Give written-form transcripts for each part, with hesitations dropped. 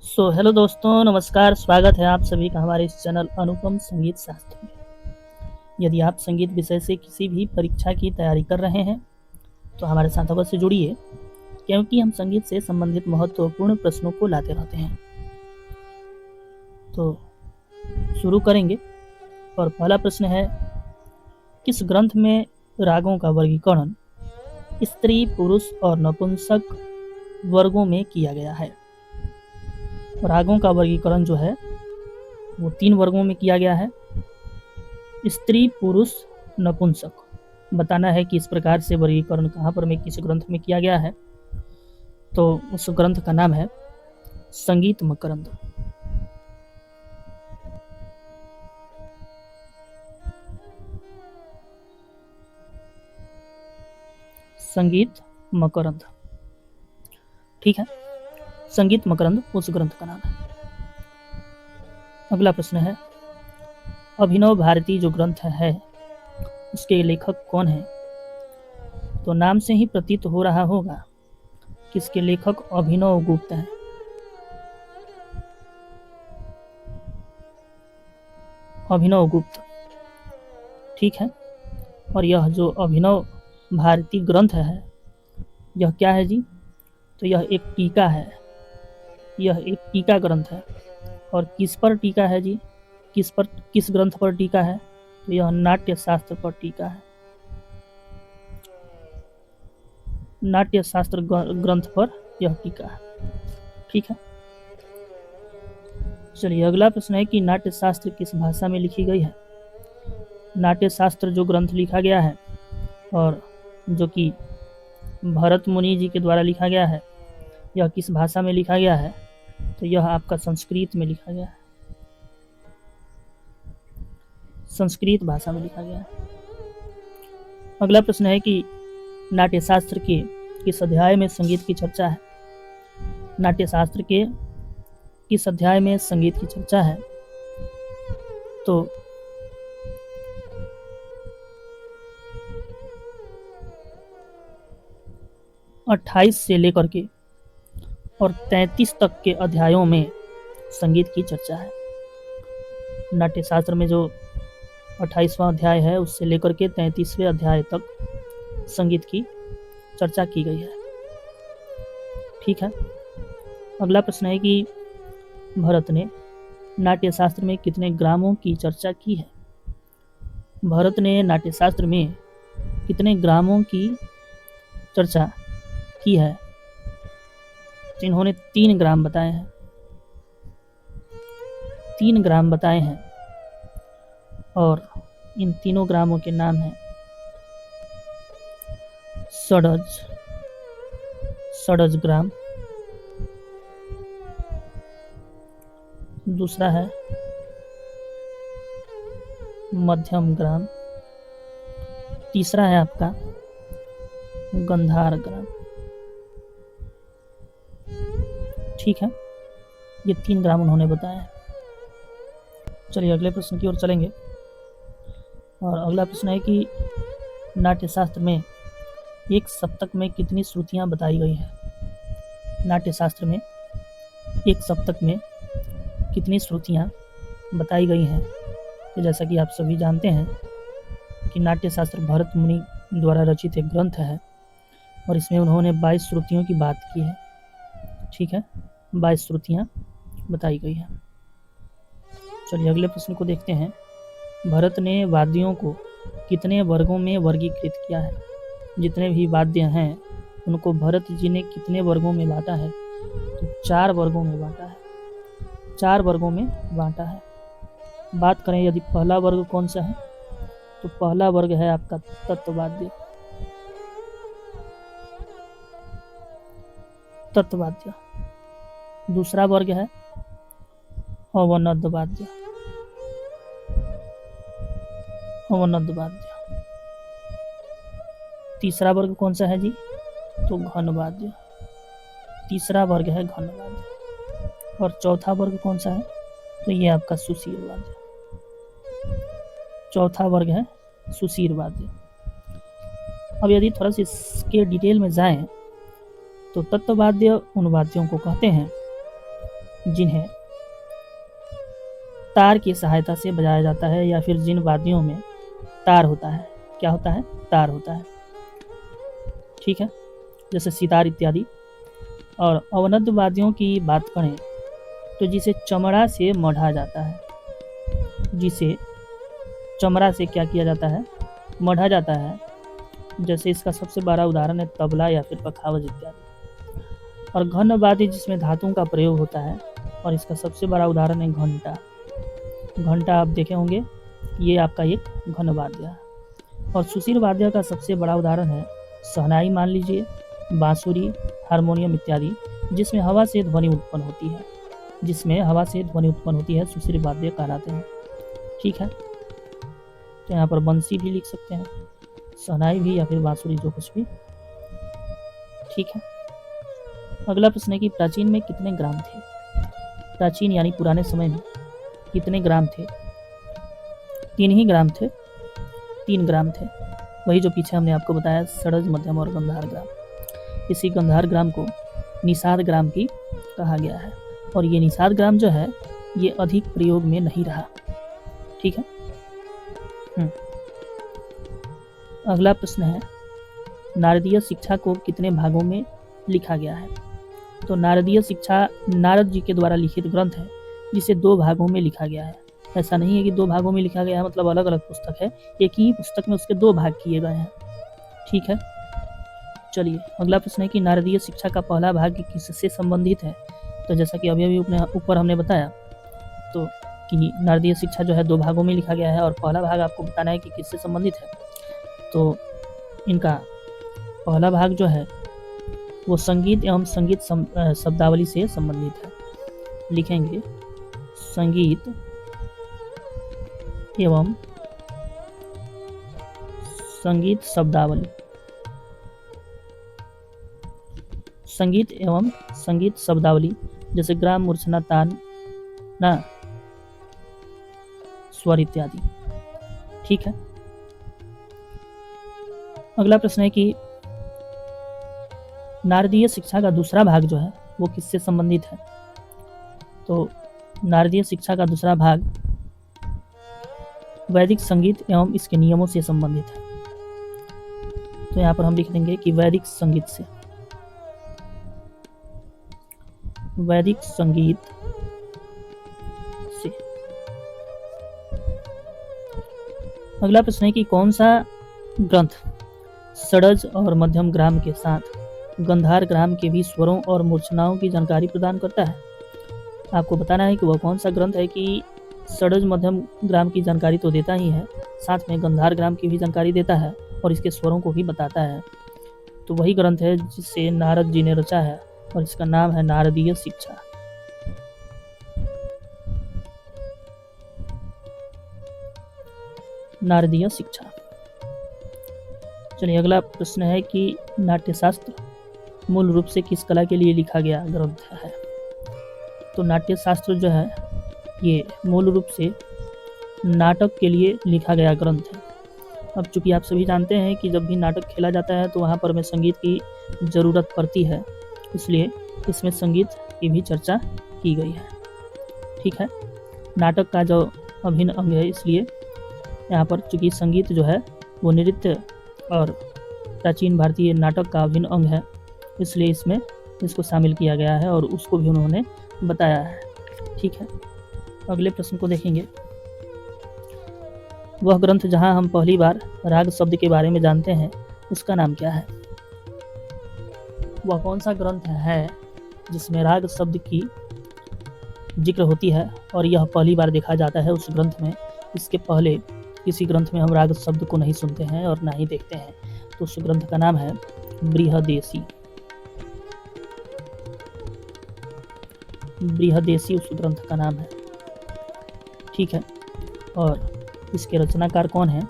Hello दोस्तों, नमस्कार। स्वागत है आप सभी का हमारे इस चैनल अनुपम संगीत शास्त्र में। यदि आप संगीत विषय से किसी भी परीक्षा की तैयारी कर रहे हैं तो हमारे साथ अवश्य जुड़िए, क्योंकि हम संगीत से संबंधित महत्वपूर्ण प्रश्नों को लाते रहते हैं। तो शुरू करेंगे और पहला प्रश्न है, किस ग्रंथ में रागों का वर्गीकरण स्त्री, पुरुष और नपुंसक वर्गों में किया गया है? रागों का वर्गीकरण जो है वो 3 वर्गों में किया गया है, स्त्री, पुरुष, नपुंसक। बताना है कि इस प्रकार से वर्गीकरण कहाँ पर में किस ग्रंथ में किया गया है। तो उस ग्रंथ का नाम है संगीत मकरंद। संगीत मकरंद, ठीक है। संगीत मकरंद उस ग्रंथ का नाम है। अगला प्रश्न है, अभिनव भारती जो ग्रंथ है उसके लेखक कौन है? तो नाम से ही प्रतीत हो रहा होगा कि इसके लेखक अभिनव गुप्त हैं। अभिनव गुप्त, ठीक है। और यह जो अभिनव भारती ग्रंथ है यह क्या है जी? तो यह एक टीका है। यह एक टीका ग्रंथ है। और किस पर टीका है जी? किस ग्रंथ पर टीका है? तो यह नाट्य शास्त्र पर टीका है। नाट्य शास्त्र ग्रंथ पर यह टीका है, ठीक है। चलिए अगला प्रश्न है कि नाट्य शास्त्र किस भाषा में लिखी गई है? नाट्य शास्त्र जो ग्रंथ लिखा गया है और जो कि भरत मुनि जी के द्वारा लिखा गया है, यह किस भाषा में लिखा गया है? तो यह आपका संस्कृत में लिखा गया है। संस्कृत भाषा में लिखा गया है। अगला प्रश्न है कि नाट्य शास्त्र के किस अध्याय में संगीत की चर्चा है? नाट्य शास्त्र के किस अध्याय में संगीत की चर्चा है? तो 28 से लेकर के और 33 तक के अध्यायों में संगीत की चर्चा है। नाट्य शास्त्र में जो 28वां अध्याय है उससे लेकर के 33वें अध्याय तक संगीत की चर्चा की गई है, ठीक है। अगला प्रश्न है कि भरत ने नाट्य शास्त्र में कितने ग्रामों की चर्चा की है? भरत ने नाट्य शास्त्र में कितने ग्रामों की चर्चा की है? तो इन्होंने 3 ग्राम बताए हैं। 3 ग्राम बताए हैं और इन तीनों ग्रामों के नाम हैं षडज ग्राम, दूसरा है मध्यम ग्राम, तीसरा है आपका गंधार ग्राम, ठीक है। ये 3 ग्राम उन्होंने बताया। चलिए अगले प्रश्न की ओर चलेंगे और अगला प्रश्न है कि नाट्य शास्त्र में एक सप्तक में कितनी श्रुतियां बताई गई है? नाट्य शास्त्र में एक सप्तक में कितनी श्रुतियां बताई गई हैं? तो जैसा कि आप सभी जानते हैं कि नाट्य शास्त्र भरत मुनि द्वारा रचित एक ग्रंथ है और इसमें उन्होंने 22 श्रुतियों की बात की है, ठीक है। 22 श्रुतियां बताई गई हैं। चलिए अगले प्रश्न को देखते हैं। भरत ने वाद्यों को कितने वर्गों में वर्गीकृत किया है? जितने भी वाद्य हैं उनको भरत जी ने कितने वर्गों में बांटा है? तो 4 वर्गों में बांटा है। 4 वर्गों में बांटा है। बात करें यदि पहला वर्ग कौन सा है, तो पहला वर्ग है आपका तत्वाद्य। तत्वाद्य। दूसरा वर्ग है अवनद वाद्य। अवनद वाद्य। तीसरा वर्ग कौन सा है जी? तो घन वाद्य। तीसरा वर्ग है घन वाद्य। और चौथा वर्ग कौन सा है? तो ये आपका सुशीर वाद्य। चौथा वर्ग है सुशीर वाद्य। अब यदि थोड़ा सा इसके डिटेल में जाएं तो तत्ववाद्य उन वाद्यों को कहते हैं जिन्हें तार की सहायता से बजाया जाता है, या फिर जिन वाद्यों में तार होता है। क्या होता है? तार होता है। ठीक है, जैसे सितार इत्यादि। और अवनद वाद्यों की बात करें तो जिसे चमड़ा से मढ़ा जाता है, जिसे चमड़ा से क्या किया जाता है? मढ़ा जाता है। जैसे इसका सबसे बड़ा उदाहरण है तबला या फिर पखावज इत्यादि। और घन वाद्य जिसमें धातुओं का प्रयोग होता है, और इसका सबसे बड़ा उदाहरण है घंटा। घंटा आप देखे होंगे, ये आपका एक घन वाद्य है। और सुशील वाद्य का सबसे बड़ा उदाहरण है शहनाई, मान लीजिए, बांसुरी, हारमोनियम इत्यादि, जिसमें हवा से ध्वनि उत्पन्न होती है। जिसमें हवा से ध्वनि उत्पन्न होती है सुशील वाद्य कहलाते हैं। ठीक है, तो यहाँ पर बंसी भी लिख सकते हैं, शहनाई भी, या फिर बांसुरी, जो कुछ भी। ठीक है, अगला प्रश्न है कि प्राचीन में कितने ग्राम थे? प्राचीन यानी पुराने समय में कितने ग्राम थे? 3 ही ग्राम थे। 3 ग्राम थे, वही जो पीछे हमने आपको बताया, षडज, मध्यम और गंधार ग्राम। इसी गंधार ग्राम को निषाद ग्राम भी कहा गया है। और ये निषाद ग्राम जो है ये अधिक प्रयोग में नहीं रहा। ठीक है। अगला प्रश्न है नारदीय शिक्षा को कितने भागों में लिखा गया है? तो नारदीय शिक्षा नारद जी के द्वारा लिखित ग्रंथ है, जिसे 2 भागों में लिखा गया है। ऐसा नहीं है कि 2 भागों में लिखा गया है मतलब अलग अलग पुस्तक है, एक ही पुस्तक में उसके 2 भाग किए गए हैं। ठीक है, चलिए अगला प्रश्न है कि नारदीय शिक्षा का पहला भाग किससे संबंधित है? तो जैसा कि अभी ऊपर हमने बताया तो कि नारदीय शिक्षा जो है 2 भागों में लिखा गया है, और पहला भाग आपको बताना है कि किससे संबंधित है। तो इनका पहला भाग जो है वो संगीत एवं संगीत शब्दावली से संबंधित है। लिखेंगे संगीत एवं संगीत शब्दावली। संगीत एवं संगीत शब्दावली, जैसे ग्राम, मूर्छना, तान, ना, स्वर इत्यादि। ठीक है, अगला प्रश्न है कि नारदीय शिक्षा का दूसरा भाग जो है वो किससे संबंधित है? तो नारदीय शिक्षा का दूसरा भाग वैदिक संगीत एवं इसके नियमों से संबंधित है। तो यहाँ पर हम लिख देंगे कि वैदिक संगीत से, वैदिक संगीत से। अगला प्रश्न है कि कौन सा ग्रंथ षडज और मध्यम ग्राम के साथ गंधार ग्राम के भी स्वरों और मूर्छनाओं की जानकारी प्रदान करता है? आपको बताना है कि वह कौन सा ग्रंथ है कि षडज मध्यम ग्राम की जानकारी तो देता ही है, साथ में गंधार ग्राम की भी जानकारी देता है और इसके स्वरों को भी बताता है। तो वही ग्रंथ है जिसे नारद जी ने रचा है, और इसका नाम है नारदीय शिक्षा। नारदीय शिक्षा। चलिए अगला प्रश्न है कि नाट्यशास्त्र मूल रूप से किस कला के लिए लिखा गया ग्रंथ है? तो नाट्यशास्त्र जो है ये मूल रूप से नाटक के लिए लिखा गया ग्रंथ है। अब चूंकि आप सभी जानते हैं कि जब भी नाटक खेला जाता है तो वहाँ पर हमें संगीत की ज़रूरत पड़ती है, इसलिए इसमें संगीत की भी चर्चा की गई है। ठीक है, नाटक का जो अभिन्न अंग है, इसलिए यहाँ पर चूंकि संगीत जो है वो नृत्य और प्राचीन भारतीय नाटक का अभिन्न अंग है, इसलिए इसमें इसको शामिल किया गया है और उसको भी उन्होंने बताया है। ठीक है, अगले प्रश्न को देखेंगे। वह ग्रंथ जहाँ हम पहली बार राग शब्द के बारे में जानते हैं उसका नाम क्या है? वह कौन सा ग्रंथ है जिसमें राग शब्द की जिक्र होती है और यह पहली बार देखा जाता है उस ग्रंथ में? इसके पहले किसी ग्रंथ में हम राग शब्द को नहीं सुनते हैं और ना ही देखते हैं। तो उस ग्रंथ का नाम है बृहदेशी। बृहदेशी उस ग्रंथ का नाम है। ठीक है, और इसके रचनाकार कौन है?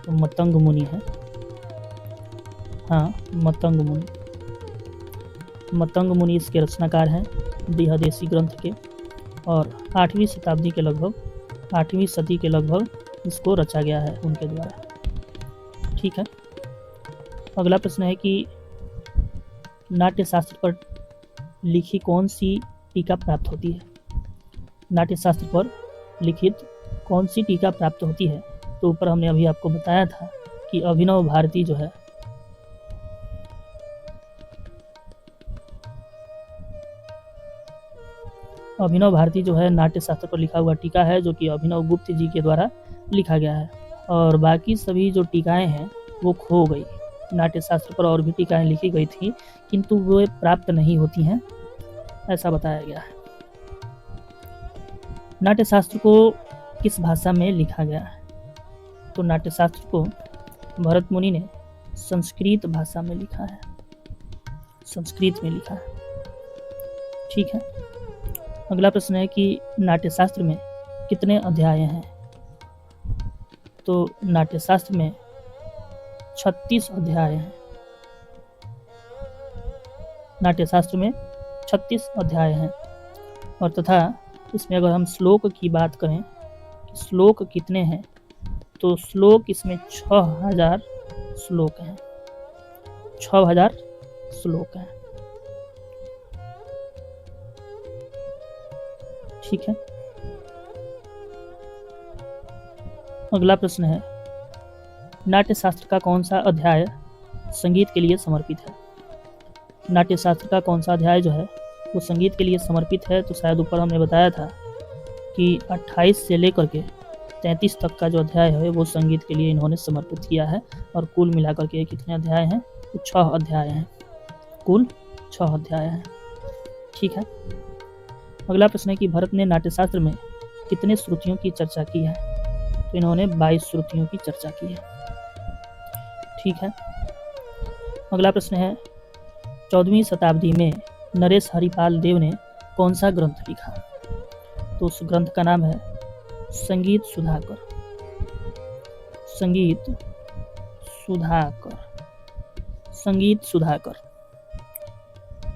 तो मतंग मुनि है। हाँ, मतंग मुनि। मतंग मुनि इसके रचनाकार हैं बृहदेशी ग्रंथ के, और 8वीं शताब्दी के लगभग, 8वीं सदी के लगभग इसको रचा गया है उनके द्वारा। ठीक है, अगला प्रश्न है कि नाट्यशास्त्र पर लिखी कौन सी टीका प्राप्त होती है? नाट्यशास्त्र पर लिखित कौन सी टीका प्राप्त होती है? तो ऊपर हमने अभी आपको बताया था कि अभिनव भारती जो है नाट्यशास्त्र पर लिखा हुआ टीका है, जो कि अभिनव गुप्त जी के द्वारा लिखा गया है। और बाकी सभी जो टीकाएं हैं वो खो गई। नाट्यशास्त्र पर और भी टीकाएं लिखी गई थी, किंतु वो प्राप्त नहीं होती हैं, ऐसा बताया गया है। नाट्यशास्त्र को किस भाषा में लिखा गया है? तो नाट्यशास्त्र को भरत मुनि ने संस्कृत भाषा में लिखा है, संस्कृत में लिखा है। ठीक है। अगला प्रश्न है कि नाट्यशास्त्र में कितने अध्याय हैं? तो नाट्यशास्त्र में 36 अध्याय हैं। नाट्यशास्त्र में 36 अध्याय हैं। और तथा इसमें अगर हम श्लोक की बात करें, श्लोक कितने हैं, तो श्लोक इसमें 6000 श्लोक हैं। 6000 श्लोक हैं। ठीक है। अगला प्रश्न है, नाट्यशास्त्र का कौन सा अध्याय संगीत के लिए समर्पित है? नाट्यशास्त्र का कौन सा अध्याय जो है वो संगीत के लिए समर्पित है? तो शायद ऊपर हमने बताया था कि 28 से लेकर के 33 तक का जो अध्याय है वो संगीत के लिए इन्होंने समर्पित किया है। और कुल मिलाकर के कितने अध्याय हैं? तो 6 अध्याय हैं, कुल 6 अध्याय हैं। ठीक है। अगला प्रश्न है कि भरत ने नाट्यशास्त्र में कितने श्रुतियों की चर्चा की है? तो इन्होंने 22 श्रुतियों की चर्चा की है। ठीक है। अगला प्रश्न है, 14वीं शताब्दी में नरेश हरिपाल देव ने कौन सा ग्रंथ लिखा? तो उस ग्रंथ का नाम है संगीत सुधाकर। संगीत सुधाकर, संगीत सुधाकर।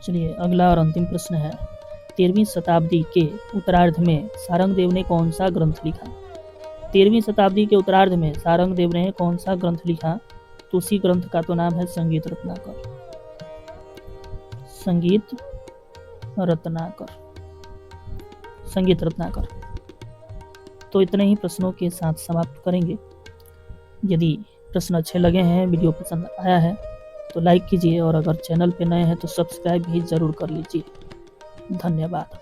चलिए अगला और अंतिम प्रश्न है, 13वीं शताब्दी के उत्तरार्ध में सारंगदेव ने कौन सा ग्रंथ लिखा? 13वीं शताब्दी के उत्तरार्ध में सारंगदेव ने कौन सा ग्रंथ लिखा? तो उसी ग्रंथ का तो नाम है संगीत रत्नाकर। संगीत रत्नाकर, संगीत रत्नाकर। तो इतने ही प्रश्नों के साथ समाप्त करेंगे। यदि प्रश्न अच्छे लगे हैं, वीडियो पसंद आया है तो लाइक कीजिए, और अगर चैनल पे नए हैं तो सब्सक्राइब भी जरूर कर लीजिए। धन्यवाद।